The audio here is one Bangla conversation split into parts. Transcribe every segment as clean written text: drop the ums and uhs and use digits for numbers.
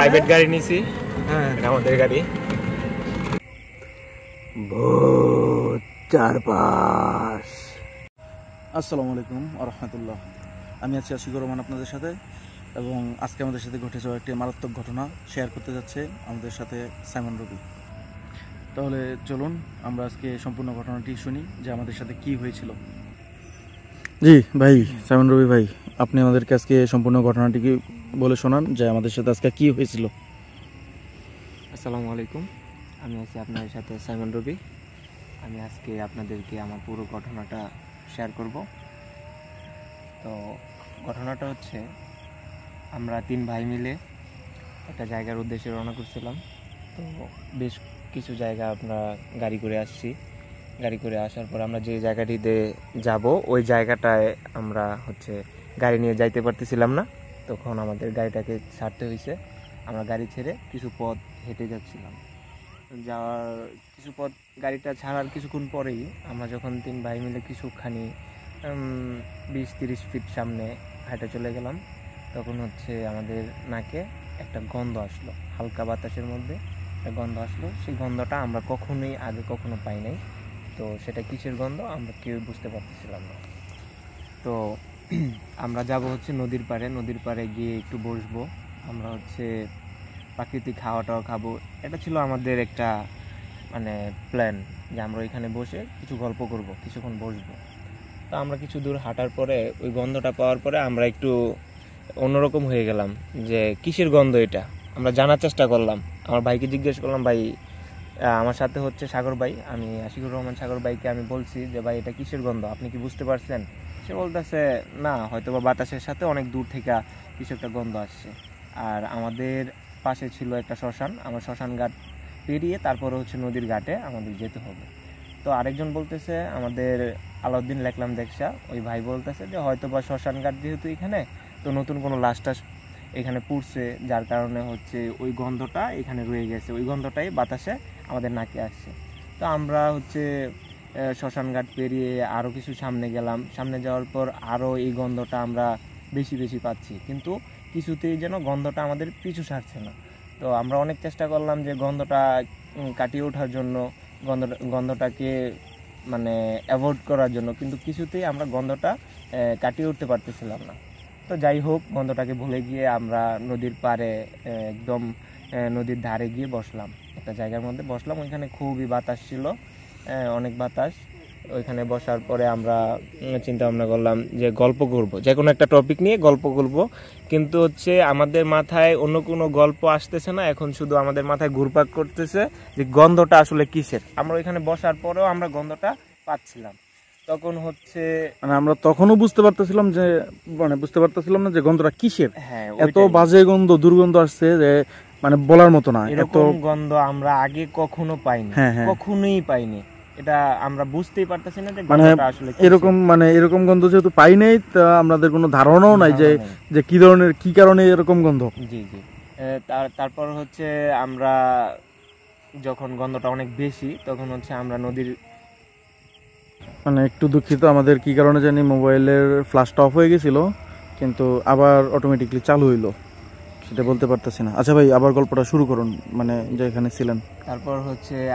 প্রাইভেট গাড়ি নিছি। হ্যাঁ, আমাদের গাড়ি। ভূত চারপাশ। আসসালামু আলাইকুম ওয়া রাহমাতুল্লাহ। আমি আছি আশিকুর রহমান আপনাদের সাথে, এবং আজকে আমাদের সাথে ঘটে যাওয়া একটি মারাত্মক ঘটনা শেয়ার করতে যাচ্ছে আমাদের সাথে সাইমন রবি। তাহলে চলুন আমরা আজকে সম্পূর্ণ ঘটনাটি শুনি যে আমাদের সাথে কি হয়েছিল। জি ভাই, সাইমন রবি ভাই, আপনি আমাদেরকে আজকে সম্পূর্ণ ঘটনাটি কি বলে শোনান যে আমাদের সাথে আজকে কি হয়েছিল। আসসালামু আলাইকুম, আমি আছি আপনাদের সাথে সাইমন রবি। আমি আজকে আপনাদেরকে আমার পুরো ঘটনাটা শেয়ার করব। তো ঘটনাটা হচ্ছে, আমরা 3 ভাই মিলে একটা জায়গার উদ্দেশ্যে রওনা করছিলাম। তো বেশ কিছু জায়গা আমরা গাড়ি করে আসছি। গাড়ি করে আসার পর আমরা যে জায়গাটিতে যাব ওই জায়গাটায় আমরা গাড়ি নিয়ে যাইতে পারতেছিলাম না। তখন আমাদের গাড়িটাকে ছাড়তে হয়েছে। আমরা গাড়ি ছেড়ে কিছু পথ হেঁটে যাচ্ছিলাম। যাওয়ার কিছু পথ গাড়িটা ছাড়ার কিছুক্ষণ পরেই আমরা যখন 3 ভাই মিলে কিছুখানি 20-30 ফিট সামনে হাঁটে চলে গেলাম, তখন আমাদের নাকে একটা গন্ধ আসলো। হালকা বাতাসের মধ্যে একটা গন্ধ আসলো। সেই গন্ধটা আমরা আগে কখনো পাই নাই। তো সেটা কিসের গন্ধ আমরা কেউ বুঝতে পারতেছিলাম না। তো আমরা যাব নদীর পাড়ে। নদীর পাড়ে গিয়ে একটু বসবো, আমরা প্রাকৃতিক হাওয়াটাও খাবো। এটা ছিল আমাদের একটা প্ল্যান, যে আমরা ওইখানে বসে কিছু গল্প করব, কিছুক্ষণ বসবো। তো আমরা কিছু দূর হাঁটার পরে ওই গন্ধটা পাওয়ার পরে আমরা একটু অন্যরকম হয়ে গেলাম যে কিসের গন্ধ এটা। আমরা জানার চেষ্টা করলাম, আমার ভাইকে জিজ্ঞেস করলাম। ভাই, আমার সাথে সাগর ভাই, আমি আশিকুর রহমান সাগর ভাইকে আমি বলছি যে ভাই এটা কিসের গন্ধ, আপনি কি বুঝতে পারছেন? সে বলতেছে না, হয়তো বা বাতাসের সাথে অনেক দূর থেকে কিছু একটা গন্ধ আসছে। আর আমাদের পাশে ছিল একটা শ্মশান, আমার শ্মশান ঘাট পেরিয়ে তারপরে নদীর ঘাটে আমাদের যেতে হবে। তো আরেকজন বলতেছে আমাদের আলাউদ্দিন লেখলাম দেখছা, ওই ভাই বলতেছে যে হয়তো বা শ্মশান ঘাট যেহেতু এখানে, তো নতুন কোনো লাশ টাশ এখানে পুড়ছে, যার কারণে ওই গন্ধটা এখানে রয়ে গেছে, ওই গন্ধটাই বাতাসে আমাদের নাকে আসছে। তো আমরা শ্মশান ঘাট পেরিয়ে আরও কিছু সামনে গেলাম। সামনে যাওয়ার পর আরও এই গন্ধটা আমরা বেশি বেশি পাচ্ছি, কিন্তু কিছুতেই যেন গন্ধটা আমাদের পিছু ছাড়ছে না। তো আমরা অনেক চেষ্টা করলাম যে গন্ধটা কাটিয়ে ওঠার জন্য, গন্ধটাকে অ্যাভয়েড করার জন্য, কিন্তু কিছুতেই আমরা গন্ধটা কাটিয়ে উঠতে পারতেছিলাম না। তো যাই হোক, গন্ধটাকে ভুলে গিয়ে আমরা নদীর পাড়ে একদম নদীর ধারে গিয়ে বসলাম, একটা জায়গার মধ্যে বসলাম। ওইখানে খুবই বাতাস ছিল, অনেক বাতাস। ওইখানে বসার পরে আমরা চিন্তা ভাবনা করলাম যে গল্প করব, যে কোনো একটা টপিক নিয়ে গল্প করব। কিন্তু আমাদের মাথায় অন্য কোনো গল্প আসতেছে না, এখন শুধু আমাদের মাথায় ঘুরপাক করতেছে যে গন্ধটা আসলে কিসের। আমরা ওইখানে বসার পরেও আমরা গন্ধটা পাচ্ছিলাম। তখন আমরা তখনও বুঝতে পারতেছিলাম না যে গন্ধটা কিসের। হ্যাঁ, এত বাজে গন্ধ, দুর্গন্ধ আসছে যে বলার মতো না। এরকম গন্ধ আমরা আগে কখনো পাইনি, কখনোই পাইনি। এটা আমরা বুঝতেই পারতেছি না যে গন্ধটা আসলে এরকম গন্ধ যেহেতু পাই নাই, তা আমাদের কোনো ধারণাও নাই যে কি কারণে এরকম গন্ধ। জি জি। তারপর আমরা যখন গন্ধটা অনেক বেশি, তখন আমরা নদীর একটু দুঃখিত, আমাদের কি কারণে জানি মোবাইলের ফ্ল্যাশটা অফ হয়ে গেছিল, কিন্তু আবার অটোমেটিকলি চালু হইলো, সেটা বলতে পারতেছি না। আচ্ছা ভাই, আবার গল্পটা শুরু করুন, যেখানে ছিলেন। তারপর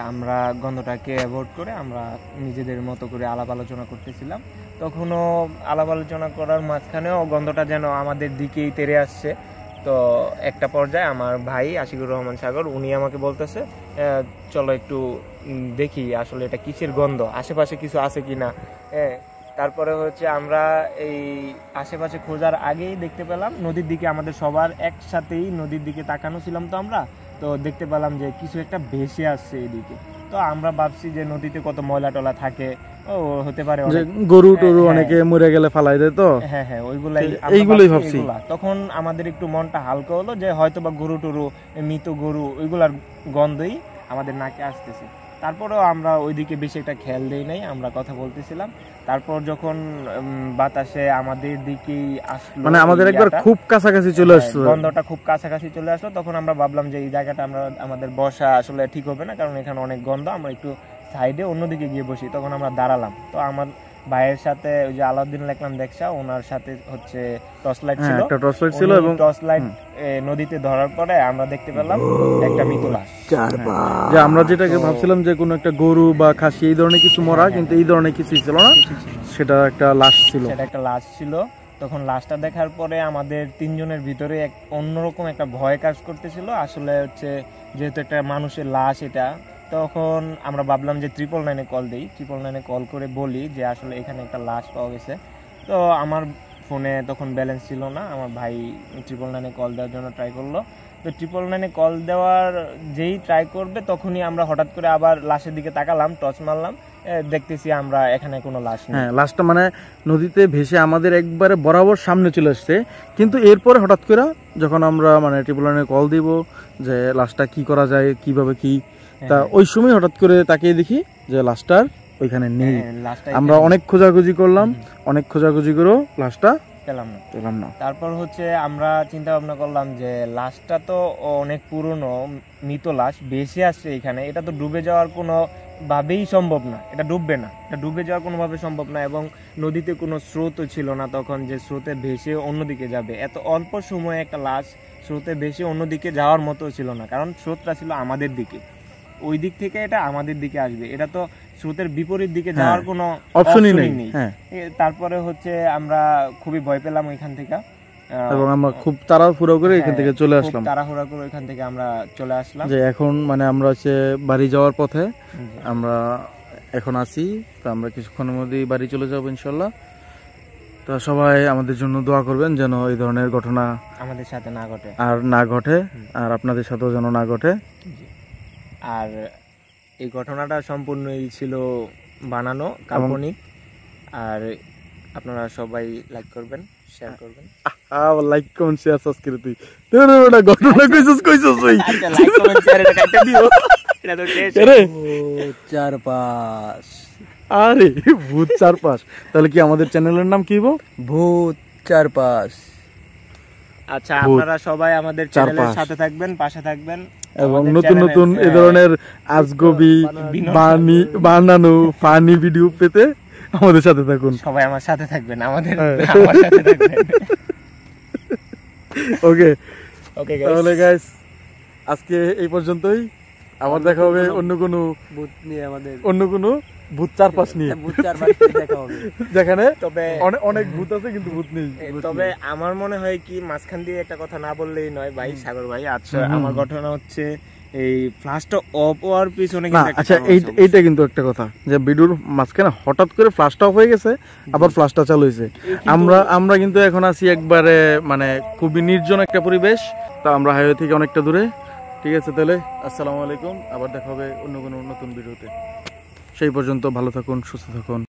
আমরা গন্ধটাকে অ্যাভয়েড করে আমরা নিজেদের মতো করে আলাপ আলোচনা করতেছিলাম। তখনও আলাপ আলোচনা করার মাঝখানেও গন্ধটা যেন আমাদের দিকেই তেড়ে আসছে। তো একটা পর্যায়ে আমার ভাই আশিকুর রহমান সাগর, উনি আমাকে বলতেছে চলো একটু দেখি আসলে এটা কিসের গন্ধ, আশেপাশে কিছু আছে কিনা। তারপরে আমরা এই আশেপাশে খোঁজার আগেই দেখতে পেলাম নদীর দিকে, আমাদের সবার একসাথেই নদীর দিকে তাকানো ছিলাম। তো আমরা দেখতে পেলাম যে কিছু একটা ভেসে আসছে এদিকে। তো আমরা ভাবছি যে নদীতে কত ময়লা টলা থাকে, হতে পারে গরু টরু অনেকে মরে গেলে ফালাই দেয়, তো হ্যাঁ হ্যাঁ এইগুলোই ভাবছি। তখন আমাদের একটু মনটা হালকা হলো যে হয়তো বা গরু টরু, মৃত গরু, ওইগুলার গন্ধই আমাদের নাকে আসতেছে। তারপরেও আমরা ওইদিকে বেশি একটা খেয়াল দেই নাই, আমরা কথা বলতেছিলাম। তারপর যখন বাতাসে আমাদের দিকেই আসলো, আমাদের একবার খুব কাছাকাছি চলে আসলো, গন্ধটা খুব কাছাকাছি চলে আসলো, তখন আমরা ভাবলাম যে এই জায়গাটা আমাদের বসা আসলে ঠিক হবে না, কারণ এখানে অনেক গন্ধ, আমরা একটু সাইডে অন্যদিকে গিয়ে বসি। তখন আমরা দাঁড়ালাম। তো ভাইয়ের সাথে ওই যে আলাউদ্দিন লেখলাম দেখছা, ওনার সাথে হচ্ছে টর্চ লাইট ছিল, একটা টর্চ লাইট ছিল এবং টর্চ লাইট নদীতে ধরার পরে আমরা দেখতে পেলাম একটা মৃত লাশ। যে আমরা যেটাকে ভাবছিলাম যে কোনো একটা গরু বা খাসি এই ধরনের কিছু মরা, কিন্তু এই ধরনের কিছুই ছিল না, সেটা একটা লাশ ছিল। সেটা একটা লাশ ছিল। তখন লাশটা দেখার পরে আমাদের তিনজনের ভিতরে এক অন্যরকম একটা ভয় কাজ করতেছিল। আসলে হচ্ছে যেহেতু একটা মানুষের লাশ এটা, তখন আমরা ভাবলাম যে 999-এ কল দিই, 999-এ কল করে বলি যে আসলে এখানে একটা লাশ পাওয়া গেছে। তো আমার ফোনে তখন ব্যালেন্স ছিল না, আমার ভাই 999-এ কল দেওয়ার জন্য ট্রাই করলো। তো 999-এ কল দেওয়ার যেই ট্রাই করবে তখনই আমরা হঠাৎ করে আবার লাশের দিকে তাকালাম, টর্চ মারলাম, দেখতেছি আমরা এখানে কোনো লাশ নেই। হ্যাঁ, লাশটা মানে নদীতে ভেসে আমাদের একবারে বরাবর সামনে চলে আসছে। কিন্তু এরপরে হঠাৎ করে যখন আমরা মানে 999-এ কল দিব যে লাশটা কি করা যায়, কিভাবে কি, তা ওই সময় হঠাৎ করে তাকিয়ে দেখি যে লাশটার ওইখানে নেই। আমরা অনেক খোঁজাখুঁজি করলাম, অনেক খোঁজাখুঁজি করেও লাশটা পেলাম না। তারপর হচ্ছে আমরা চিন্তা ভাবনা করলাম যে লাশটা তো অনেক পুরনো, মৃত লাশ ভেসে আসছে এখানে, এটা তো ডুবে যাওয়ার কোনো ভাবেই সম্ভব না, এটা ডুববে না, এটা ডুবে যাওয়ার কোনোভাবে সম্ভব না। এবং নদীতে কোনো স্রোতও ছিল না তখন যে স্রোতে ভেসে অন্যদিকে যাবে। এত অল্প সময়ে একটা লাশ স্রোতে ভেসে অন্যদিকে যাওয়ার মতো ছিল না, কারণ স্রোতটা ছিল আমাদের দিকে, ওই দিক থেকে এটা আমাদের দিকে আসবে, এটা তো স্রোতের বিপরীত দিকে যাওয়ার কোনো অপশনই নেই। তারপরে হচ্ছে আমরা খুবই ভয় পেলাম ওইখান থেকে, এবং আমরা খুব তাড়াহুড়ো করে এখান থেকে চলে আসলাম। তাড়াহুড়া করে ওইখান থেকে আমরা চলে আসলাম যে এখন মানে আমরা হচ্ছে বাড়ি যাওয়ার পথে আমরা এখন আছি। তো আমরা কিছুক্ষণের মধ্যেই বাড়ি চলে যাবো ইনশাল্লাহ। তো সবাই আমাদের জন্য দোয়া করবেন যেন এই ধরনের ঘটনা আমাদের সাথে না ঘটে, আর আপনাদের সাথেও যেন না ঘটে। আর এই ঘটনাটা সম্পূর্ণই ছিল বানানো, কাল্পনিক। আর আপনারা সবাই লাইক করবেন, শেয়ার করবেন। লাইক কমেন্ট শেয়ার সাবস্ক্রাইব তুই তোর ওটা ঘটনা কইছস তুই। আচ্ছা, লাইক কমেন্ট শেয়ার এটা কাটতে দিও, এটা তো শেষ। আরে 4-5 আরে ভূত 4-5, তাহলে কি আমাদের চ্যানেলের নাম কি হইব? ভূত 4-5। আচ্ছা, আপনারা সবাই আমাদের চ্যানেলের সাথে থাকবেন, পাশে থাকবেন, এবং নতুন নতুন এই ধরনের আজগবি বানানো ফানি ভিডিও পেতে আমাদের সাথে থাকুন। সবাই আমার সাথে থাকবেন, আমার সাথে থাকবেন। ওকে তাহলে গাইস আজকে এই পর্যন্তই। আবার দেখা হবে অন্য কোনো ভূত নিয়ে, অন্য কোনো ভূত 4-5 নিয়ে দেখা হবে, যেখানে তবে অনেক ভূত আছে কিন্তু ভূত নেই। তবে আমার মনে হয় কি, মাঝখান দিয়ে একটা কথা না বললেই নয় ভাই, সাগর ভাই। আচ্ছা, আমার ঘটনা হচ্ছে এই ফ্লাশটা অফ হওয়ার পিছনে কিন্তু আচ্ছা এইটা কিন্তু একটা কথা যে ভিডিওর মাঝখানে হঠাৎ করে ফ্লাশটা অফ হয়ে গেছে, আবার ফ্লাশটা চালু হয়েছে। আমরা কিন্তু এখন আছি একবারে মানে খুবই নির্জন একটা পরিবেশ, তো আমরা হাইওয়ে থেকে অনেকটা দূরে। ঠিক আছে, তাহলে আসসালামু আলাইকুম, আবার দেখা হবে অন্য কোনো নতুন ভিডিওতে। সেই পর্যন্ত ভালো থাকুন, সুস্থ থাকুন।